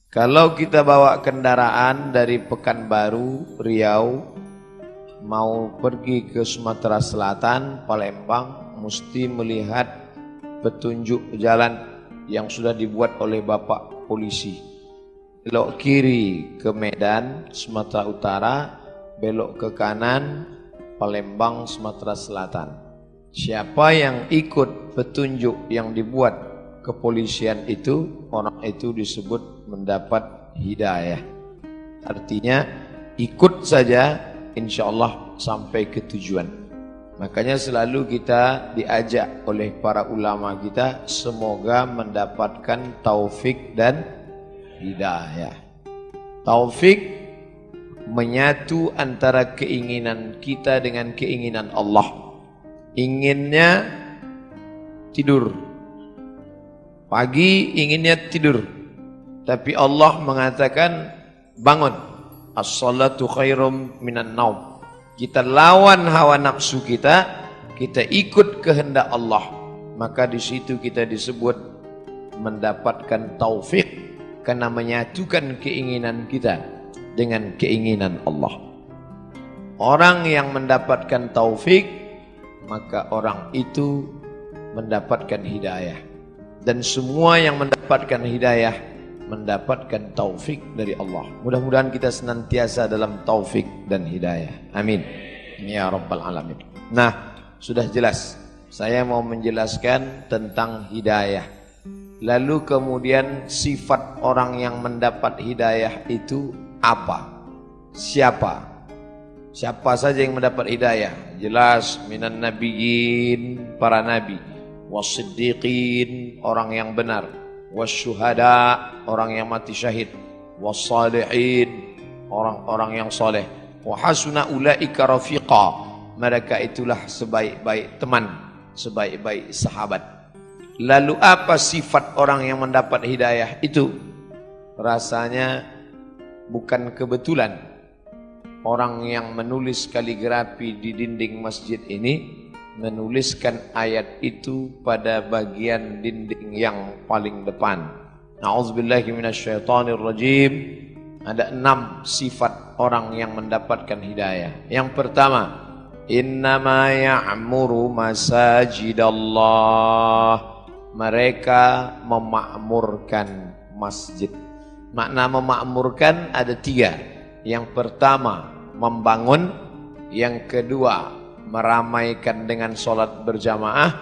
Kalau kita bawa kendaraan dari Pekanbaru, Riau, mau pergi ke Sumatera Selatan, Palembang, mesti melihat petunjuk jalan yang sudah dibuat oleh Bapak Polisi. Belok kiri ke Medan, Sumatera Utara, belok ke kanan, Palembang, Sumatera Selatan. Siapa yang ikut petunjuk yang dibuat kepolisian itu, orang itu disebut mendapat hidayah. Artinya ikut saja, insya Allah sampai ke tujuan. Makanya selalu kita diajak oleh para ulama kita, semoga mendapatkan taufik dan hidayah. Taufik menyatu antara keinginan kita dengan keinginan Allah. Inginnya tidur, pagi inginnya tidur, tapi Allah mengatakan bangun. As-salatu khairum minan naum. Kita lawan hawa nafsu kita ikut kehendak Allah. Maka di situ kita disebut mendapatkan taufik, karena menyatukan keinginan kita dengan keinginan Allah. Orang yang mendapatkan taufik, maka orang itu mendapatkan hidayah. Dan semua yang mendapatkan hidayah mendapatkan taufik dari Allah. Mudah-mudahan kita senantiasa dalam taufik dan hidayah. Amin ya rabbal alamin. Nah, sudah jelas. Saya mau menjelaskan tentang hidayah. Lalu kemudian sifat orang yang mendapat hidayah itu apa? Siapa? Siapa saja yang mendapat hidayah? Jelas, minan nabiyyin, para nabi, was-siddiqin, orang yang benar, was-syuhada, orang yang mati syahid, was-salihin, orang-orang yang soleh, wa hasuna ulaika rafiqa, mereka itulah sebaik-baik teman, sebaik-baik sahabat. Lalu apa sifat orang yang mendapat hidayah itu? Rasanya bukan kebetulan orang yang menulis kaligrafi di dinding masjid ini menuliskan ayat itu pada bagian dinding yang paling depan. Na'udzubillahi minasyaitonirrajim. Ada 6 sifat orang yang mendapatkan hidayah. Yang pertama, innama ya'muru masajidallah. Mereka memakmurkan masjid. Makna memakmurkan ada 3. Yang pertama, membangun. Yang kedua, meramaikan dengan sholat berjamaah.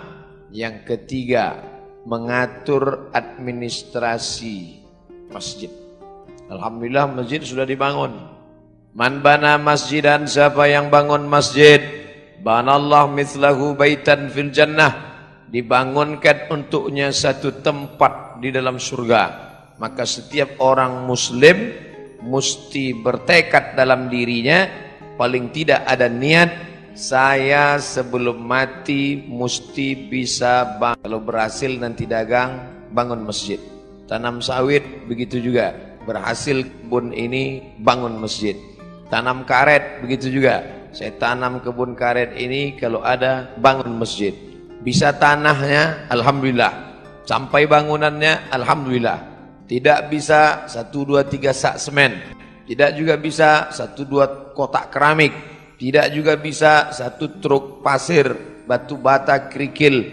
Yang ketiga, mengatur administrasi masjid. Alhamdulillah masjid sudah dibangun. Man bana masjidan, siapa yang bangun masjid, banallah mithlahu baitan fil jannah, dibangunkan untuknya satu tempat di dalam surga. Maka setiap orang muslim mesti bertekad dalam dirinya, paling tidak ada niat, saya sebelum mati mesti bisa kalau berhasil nanti dagang, bangun masjid. Tanam sawit begitu juga, berhasil kebun ini, bangun masjid. Tanam karet begitu juga, saya tanam kebun karet ini, kalau ada bangun masjid. Bisa tanahnya, alhamdulillah. Sampai bangunannya, alhamdulillah. Tidak bisa 1, 2, 3 sak semen. Tidak juga bisa 1, 2 kotak keramik. Tidak juga bisa 1 truk pasir, batu bata, kerikil,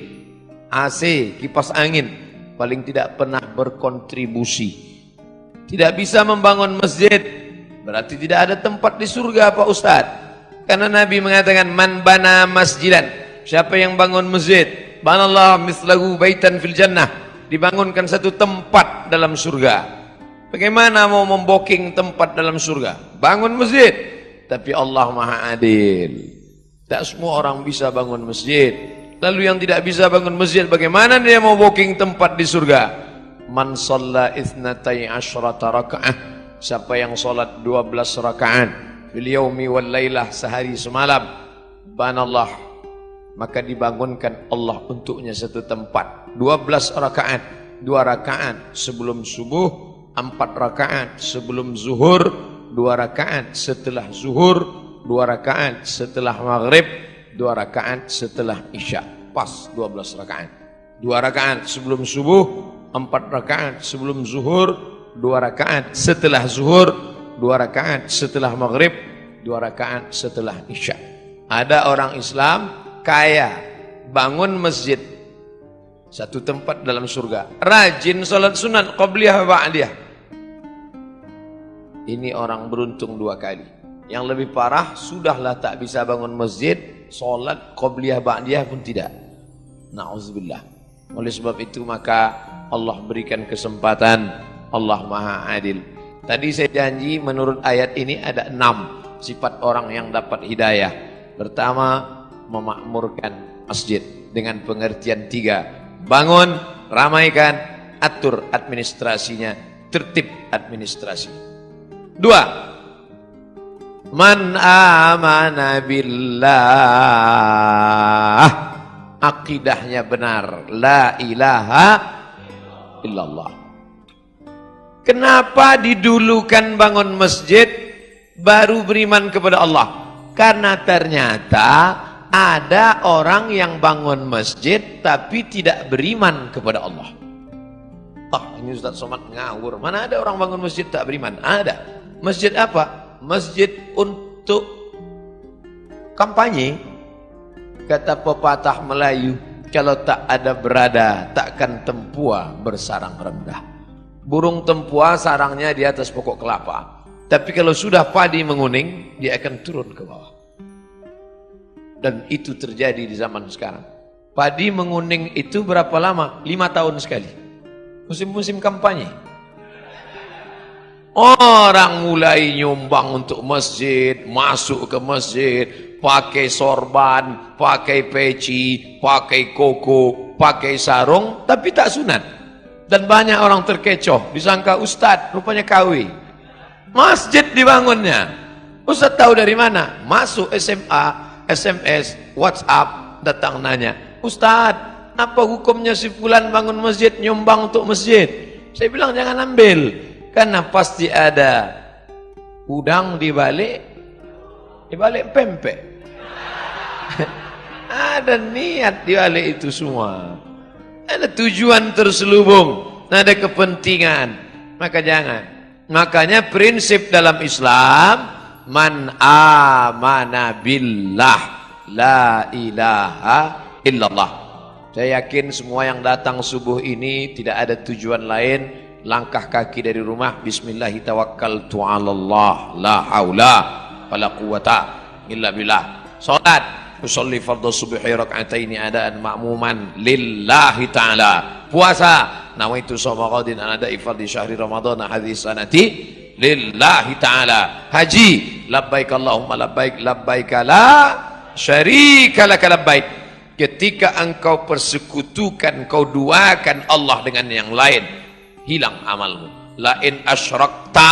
AC, kipas angin. Paling tidak pernah berkontribusi. Tidak bisa membangun masjid, berarti tidak ada tempat di surga Pak Ustaz. Karena Nabi mengatakan man bana masjidan, siapa yang bangun masjid, banallah mislahu baitan fil jannah, dibangunkan satu tempat dalam surga. Bagaimana mau memboking tempat dalam surga? Bangun masjid. Tapi Allah Maha Adil. Tak semua orang bisa bangun masjid. Lalu yang tidak bisa bangun masjid, bagaimana dia mau booking tempat di surga? Man shalla itsnatai asyrata raka'ah, siapa yang salat 12 rakaat fil yaumi wal lailah, sehari semalam, banallah, maka dibangunkan Allah untuknya satu tempat. 12 rakaat, 2 rakaat sebelum subuh, 4 rakaat sebelum zuhur, 2 rakaat setelah zuhur, 2 rakaat setelah maghrib, 2 rakaat setelah isya. Pas 12 rakaat. 2 rakaat sebelum subuh, 4 rakaat sebelum zuhur, 2 rakaat setelah zuhur, 2 rakaat setelah maghrib, 2 rakaat setelah isya. Ada orang Islam kaya, bangun masjid, satu tempat dalam surga, rajin salat sunat qabliyah ba'diyah. Ini orang beruntung 2 kali. Yang lebih parah, sudahlah tak bisa bangun masjid, salat qabliyah ba'diyah pun tidak. Na'udzubillah. Oleh sebab itu maka Allah berikan kesempatan, Allah Maha Adil. Tadi saya janji menurut ayat ini ada 6 sifat orang yang dapat hidayah. Pertama, memakmurkan masjid dengan pengertian 3. Bangun, ramaikan, atur administrasinya, tertib administrasi. 2. Man amana billah, akidahnya benar, la ilaha illallah. Kenapa didulukan bangun masjid baru beriman kepada Allah? Karena ternyata ada orang yang bangun masjid tapi tidak beriman kepada Allah. Ini Ustaz Somad ngawur. Mana ada orang bangun masjid tak beriman? Ada. Masjid apa? Masjid untuk kampanye. Kata pepatah Melayu, kalau tak ada berada, takkan tempua bersarang rendah. Burung tempua sarangnya di atas pokok kelapa. Tapi kalau sudah padi menguning, dia akan turun ke bawah. Dan itu terjadi di zaman sekarang. Padi menguning itu berapa lama? 5 tahun sekali. Musim-musim kampanye. Orang mulai nyumbang untuk masjid, masuk ke masjid, pakai sorban, pakai peci, pakai koko, pakai sarung, tapi tak sunat. Dan banyak orang terkecoh, disangka ustadz, rupanya KW. Masjid dibangunnya. Ustadz tahu dari mana? Masuk SMA, SMS, WhatsApp, datang nanya, Ustadz, apa hukumnya si fulan bangun masjid, nyumbang untuk masjid? Saya bilang jangan ambil, karena pasti ada udang di balik pempek. Ada niat di balik itu semua. Ada tujuan terselubung, ada kepentingan. Maka jangan. Makanya prinsip dalam Islam, man amana billah, la ilaha illallah. Saya yakin semua yang datang subuh ini tidak ada tujuan lain, langkah kaki dari rumah, bismillahi tawakkaltu 'alallah, la haula wala quwata illa billah. Salat, usolli fardhu subhi rak'ataini adaan ma'muman lillahi ta'ala. Puasa, nawaitu shauma ghadin an ada'i fardhi syahri ramadhan hadhihi sanati lillahi ta'ala. Haji, labbaik Allahumma labbaik, labbaik la syarika laka labbaik. Ketika engkau persekutukan, kau duakan Allah dengan yang lain, hilang amalmu. La in asyrakta,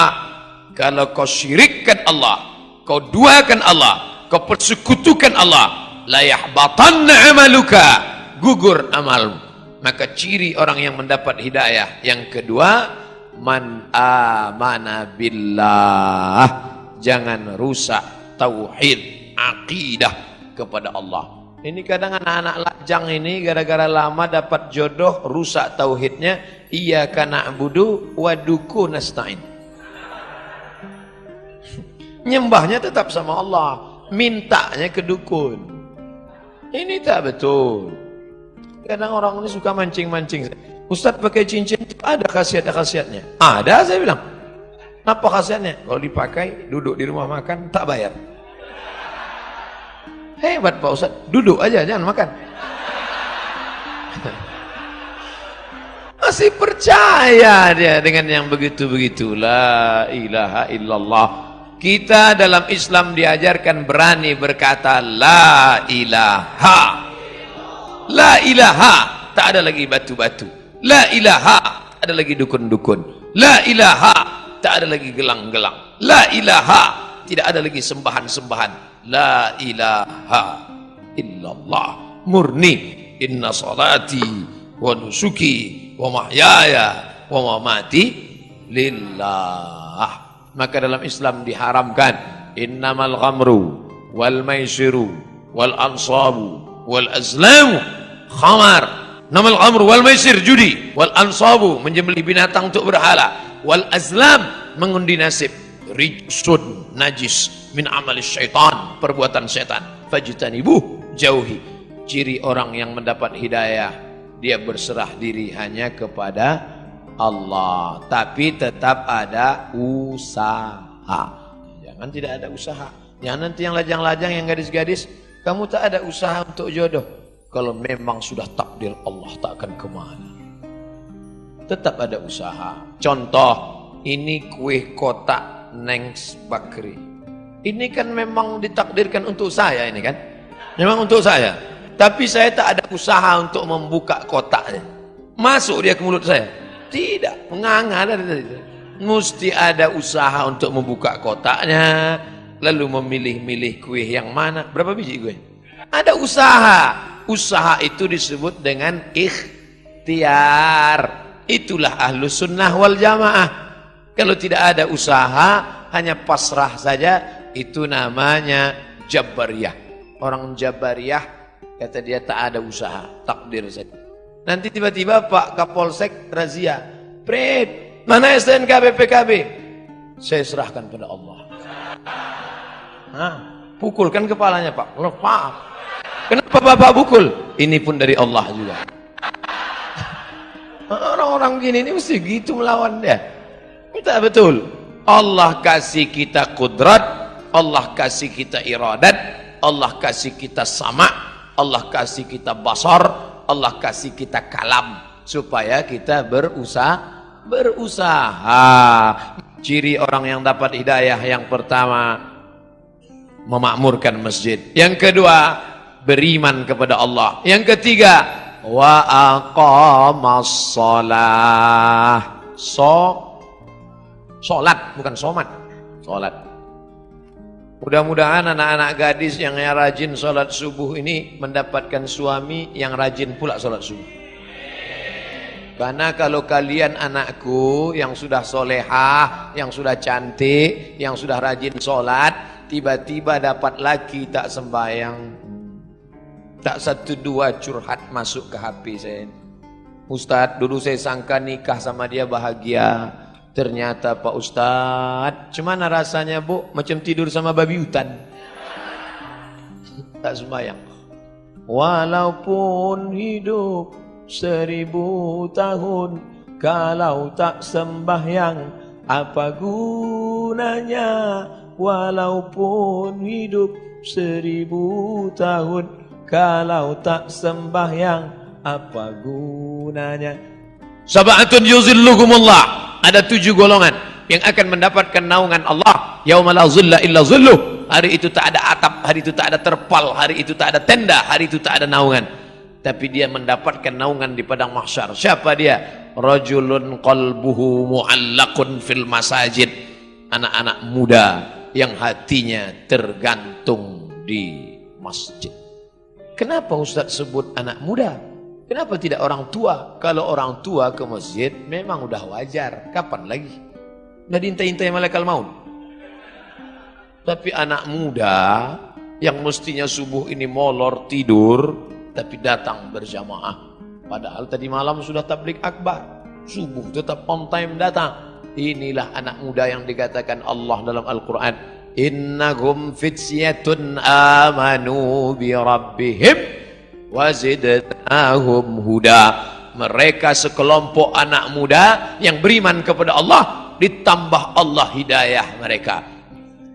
kalau kau syirikkan Allah, kau duakan Allah, kau persekutukan Allah, la yahbatanna amaluka, gugur amalmu. Maka ciri orang yang mendapat hidayah yang kedua, man amana billah, jangan rusak tauhid, akidah kepada Allah. Ini kadang anak-anak lajang ini gara-gara lama dapat jodoh, rusak tauhidnya. Iyyaka na'budu wa duku nasta'in. Nyembahnya tetap sama Allah, mintanya ke dukun. Ini tak betul. Kadang orang ini suka mancing-mancing. Ustadz pakai cincin, ada khasiat-khasiatnya. Ada, saya bilang. Apa khasiatnya? Kalau dipakai, duduk di rumah makan, tak bayar. Hebat Pak Ustadz, duduk aja, jangan makan. Masih percaya dia dengan yang begitu-begitu. La ilaha illallah. Kita dalam Islam diajarkan berani berkata la ilaha. La ilaha, tak ada lagi batu-batu. La ilaha, tak ada lagi dukun-dukun. La ilaha, tak ada lagi gelang-gelang. La ilaha, tidak ada lagi sembahan-sembahan. La ilaha illallah, murni. Inna salati wa nusuki wa mahyaya wa mamati lillah. Maka dalam Islam diharamkan innamal ghamru wal maisiru wal ansabu wal azlamu khamar. Namal ghamru wal maisir, judi, wal ansabu, menyembelih binatang untuk berhala, wal azlam, mengundi nasib, rijsun, najis, min amalis syaitan, perbuatan setan, fajtanibuh, jauhi. Ciri orang yang mendapat hidayah, dia berserah diri hanya kepada Allah, tapi tetap ada usaha. Jangan tidak ada usaha. Jangan nanti yang lajang-lajang, yang gadis-gadis, kamu tak ada usaha untuk jodoh. Kalau memang sudah takdir Allah, tak akan kemana. Tetap ada usaha. Contoh, ini kue kotak Nengs Bakri. Ini kan memang ditakdirkan untuk saya, ini kan. Memang untuk saya. Tapi saya tak ada usaha untuk membuka kotaknya. Masuk dia ke mulut saya. Tidak, menganga dari tadi. Mesti ada usaha untuk membuka kotaknya, lalu memilih-milih kue yang mana. Berapa biji kue? Ada usaha. Usaha itu disebut dengan ikhtiar. Itulah ahlus sunnah wal jamaah. Kalau tidak ada usaha, hanya pasrah saja, itu namanya Jabariyah. Orang Jabariyah kata dia tak ada usaha, takdir saja. Nanti tiba-tiba Pak Kapolsek razia, Prit, mana STNK BPKB? Saya serahkan pada Allah. Nah, pukulkan kepalanya Pak. Pak, kenapa Bapak pukul? Ini pun dari Allah juga. Orang-orang gini ini mesti gitu melawan dia. Kita betul. Allah kasih kita kudrat, Allah kasih kita iradat, Allah kasih kita sama, Allah kasih kita basar, Allah kasih kita kalam, supaya kita berusaha. Ciri orang yang dapat hidayah yang pertama, memakmurkan masjid. Yang kedua, beriman kepada Allah. Yang ketiga, wa aqamas shalah. Sholat, bukan somat. Sholat. Mudah-mudahan anak-anak gadis yang rajin sholat subuh ini mendapatkan suami yang rajin pula sholat subuh. Karena kalau kalian anakku yang sudah solehah, yang sudah cantik, yang sudah rajin sholat, tiba-tiba dapat laki tak sembahyang, tak satu dua curhat masuk ke HP saya. Ustadz, dulu saya sangka nikah sama dia bahagia. Ternyata Pak Ustadz, cuman rasanya Bu, macam tidur sama babi hutan. Tak sembahyang. Walaupun hidup 1000 tahun, kalau tak sembahyang, apa gunanya? Walaupun hidup 1000 tahun, kalau tak sembahyang, apa gunanya? Sab'atun yuzilluhumullah. Ada 7 golongan yang akan mendapatkan naungan Allah. Yauma la zilla illa zilluh. Hari itu tak ada atap, hari itu tak ada terpal, hari itu tak ada tenda, hari itu tak ada naungan. Tapi dia mendapatkan naungan di padang mahsyar. Siapa dia? Rajulun qalbuhu mu'allaqun fil masajid. Anak-anak muda yang hatinya tergantung di masjid. Kenapa Ustaz sebut anak muda? Kenapa tidak orang tua? Kalau orang tua ke masjid memang udah wajar. Kapan lagi? Udah diintai-intai malaikat maut. Tapi anak muda yang mestinya subuh ini molor tidur, tapi datang berjamaah. Padahal tadi malam sudah tabligh akbar. Subuh tetap on time datang. Inilah anak muda yang dikatakan Allah dalam Al-Quran. Innahum fityatun amanu bi rabbihim wazidnahum huda. Mereka sekelompok anak muda yang beriman kepada Allah, ditambah Allah hidayah mereka.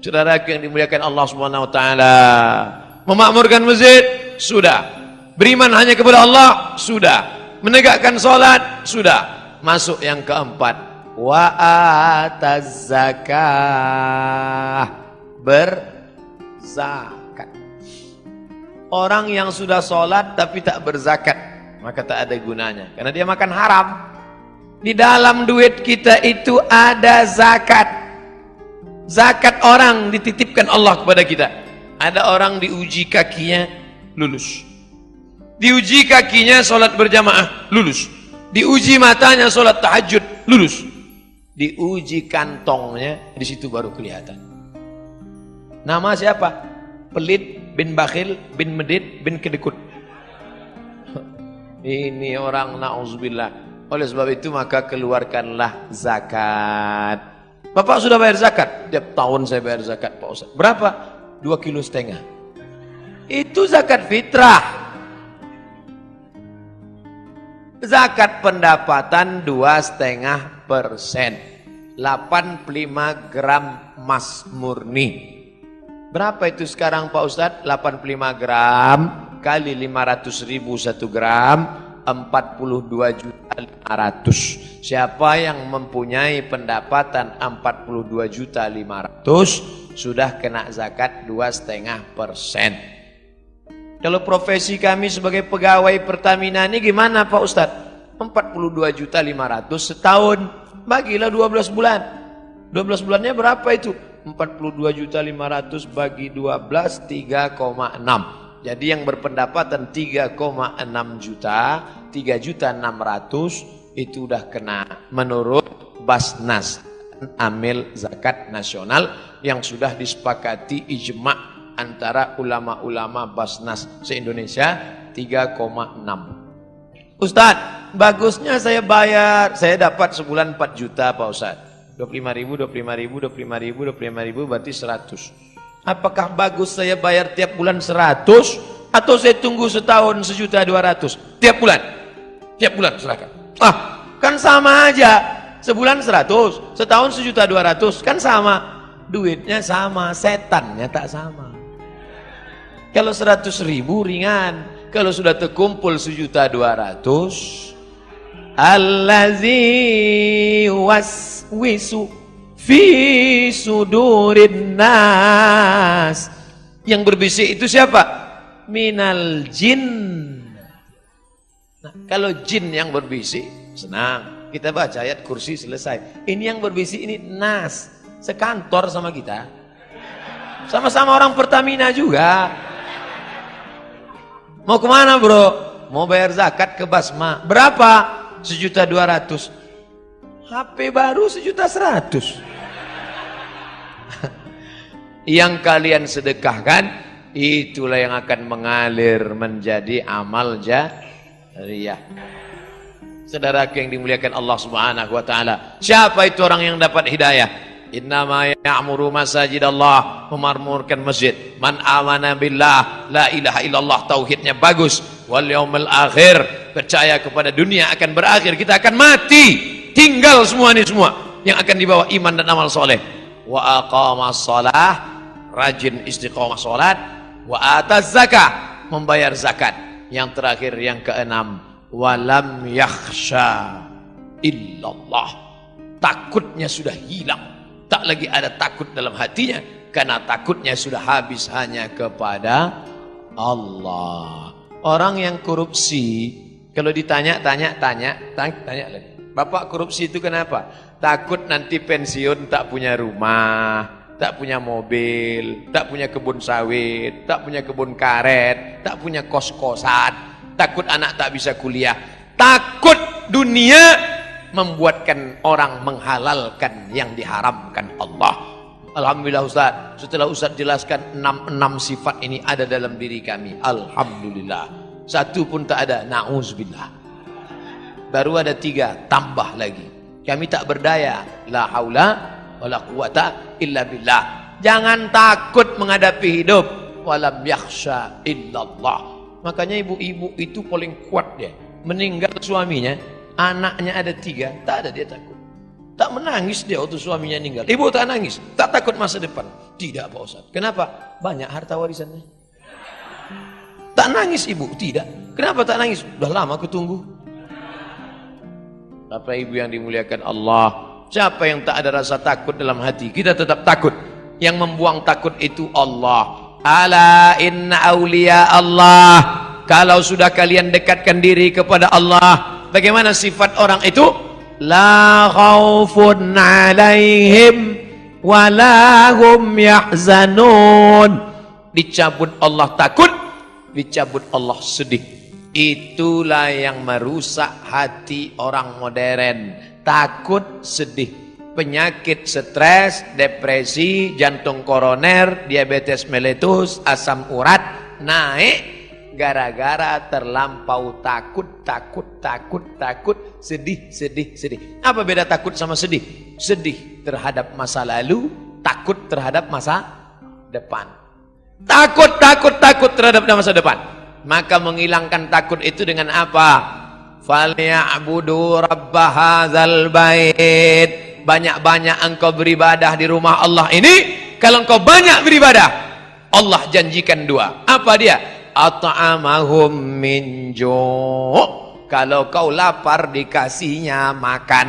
Saudara yang dimuliakan Allah Subhanahu wa taala, memakmurkan masjid sudah, beriman hanya kepada Allah sudah, menegakkan salat sudah. Masuk yang keempat, wa ataz zakah, berzakat. Orang yang sudah sholat tapi tak berzakat, maka tak ada gunanya, karena dia makan haram. Di dalam duit kita itu ada zakat. Zakat orang dititipkan Allah kepada kita. Ada orang diuji kakinya, lulus. Diuji kakinya sholat berjamaah, lulus. Diuji matanya sholat tahajud, lulus. Diuji kantongnya, di situ baru kelihatan. Nama siapa? Pelit bin bakhil bin medit bin kedekut. Ini orang na'udzubillah Oleh sebab itu maka keluarkanlah zakat. Bapak sudah bayar zakat? Tiap tahun saya bayar zakat Pak Ustaz. Berapa? 2,5 kilo. Itu zakat fitrah. Zakat pendapatan 2,5%. 85 gram emas murni. Berapa itu sekarang Pak Ustadz? 85 gram kali 500.000 1 gram, 42.500.000. Siapa yang mempunyai pendapatan 42.500.000 sudah kena zakat 2,5%. Kalau profesi kami sebagai pegawai Pertamina ini gimana Pak Ustadz? 42.500.000 setahun, bagilah 12 bulan. 12 bulannya berapa itu? 42.500.000 bagi 12, 3,6. Jadi yang berpendapatan 3,6 juta, 3.600.000 itu udah kena menurut Basnas, amil zakat nasional yang sudah disepakati ijma' antara ulama-ulama Basnas se-Indonesia 3,6. Ustadz, bagusnya saya bayar, saya dapat sebulan 4 juta Pak Ustadz. 25.000, 25.000, 25.000, 25.000 berarti 100. Apakah bagus saya bayar tiap bulan 100 atau saya tunggu setahun 1.200.000 tiap bulan? Tiap bulan silakan. Ah, kan sama aja. Sebulan 100, setahun 1.200.000 kan sama. Duitnya sama, setannya tak sama. Kalau 100.000 ringan. Kalau sudah terkumpul 1.200.000, allazi waswisu fi sudurin nas, yang berbisik itu siapa? Minal jin. Nah, kalau jin yang berbisik, senang, kita baca ayat kursi selesai. Ini yang berbisik ini nas, sekantor sama kita, sama-sama orang Pertamina juga. Mau kemana bro? Mau bayar zakat ke Basma. Berapa? 1.200.000. HP baru 1.100.000. Yang kalian sedekahkan, itulah yang akan mengalir menjadi amal jariyah. Saudaraku yang dimuliakan Allah Subhanahu wa taala, siapa itu orang yang dapat hidayah? Innama ya'muru masajidallah, memakmurkan masjid. Man amana billah, la ilaha illallah, tauhidnya bagus. Wal yaumil akhir, percaya kepada dunia akan berakhir, kita akan mati. Tinggal semua ini semua yang akan dibawa iman dan amal soleh. Wa aqamas shalah, rajin istiqomah salat. Wa ataz zakah, membayar zakat. Yang terakhir yang keenam, walam yakhsha illallah, takutnya sudah hilang. Tak lagi ada takut dalam hatinya, karena takutnya sudah habis hanya kepada Allah. Orang yang korupsi, kalau ditanya lagi, Bapak korupsi itu kenapa? Takut nanti pensiun tak punya rumah, tak punya mobil, tak punya kebun sawit, tak punya kebun karet, tak punya kos-kosan, takut anak tak bisa kuliah, takut dunia membuatkan orang menghalalkan yang diharamkan Allah. Alhamdulillah Ustaz, setelah Ustaz jelaskan 6 sifat ini ada dalam diri kami, alhamdulillah. Satu pun tak ada, na'udzubillah. Baru ada 3, tambah lagi. Kami tak berdaya, la haula wala quwata illa billah. Jangan takut menghadapi hidup, walam yakhsha illallah. Makanya ibu-ibu itu paling kuat dia. Meninggal suaminya, anaknya ada 3, tak ada dia takut. Tak menangis dia waktu suaminya meninggal. Ibu tak nangis, tak takut masa depan. Tidak Pak Ustaz. Kenapa? Banyak harta warisannya. Tak nangis ibu? Tidak. Kenapa tak nangis? Udah lama aku tunggu. Bapak ibu yang dimuliakan Allah, siapa yang tak ada rasa takut dalam hati? Kita tetap takut. Yang membuang takut itu Allah. Ala inna awliya Allah. Kalau sudah kalian dekatkan diri kepada Allah, bagaimana sifat orang itu? La khaufun alaihim wa la hum yahzanun. Dicabut Allah takut, dicabut Allah sedih. Itulah yang merusak hati orang modern. Takut, sedih, penyakit stres, depresi, jantung koroner, diabetes meletus, asam urat naik gara-gara terlampau takut, sedih. Apa beda takut sama sedih? Sedih terhadap masa lalu, takut terhadap masa depan. Takut terhadap masa depan. Maka menghilangkan takut itu dengan apa? Falyabudu rabb hadzal bait. Banyak-banyak engkau beribadah di rumah Allah ini. Kalau engkau banyak beribadah, Allah janjikan dua. Apa dia? At'amahum min ju'. Kalau kau lapar dikasihnya makan.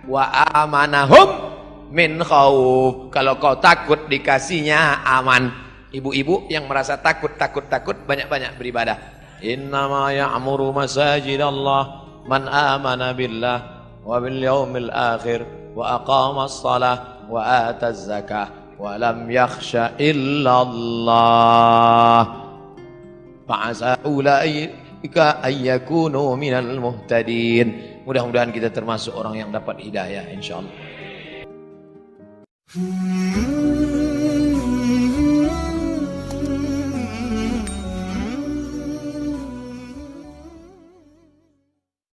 Wa amanahum min khauf. Kalau kau takut dikasihnya aman. Ibu-ibu yang merasa takut banyak-banyak beribadah. Innama ya'muru masajidallah man amana billah wa bil yaumil akhir wa aqamas salah wa ataz zakah wa lam yakhsha illallah fa'asa ulaika ayyakunu minal muhtadin. Mudah-mudahan kita termasuk orang yang dapat hidayah insyaallah.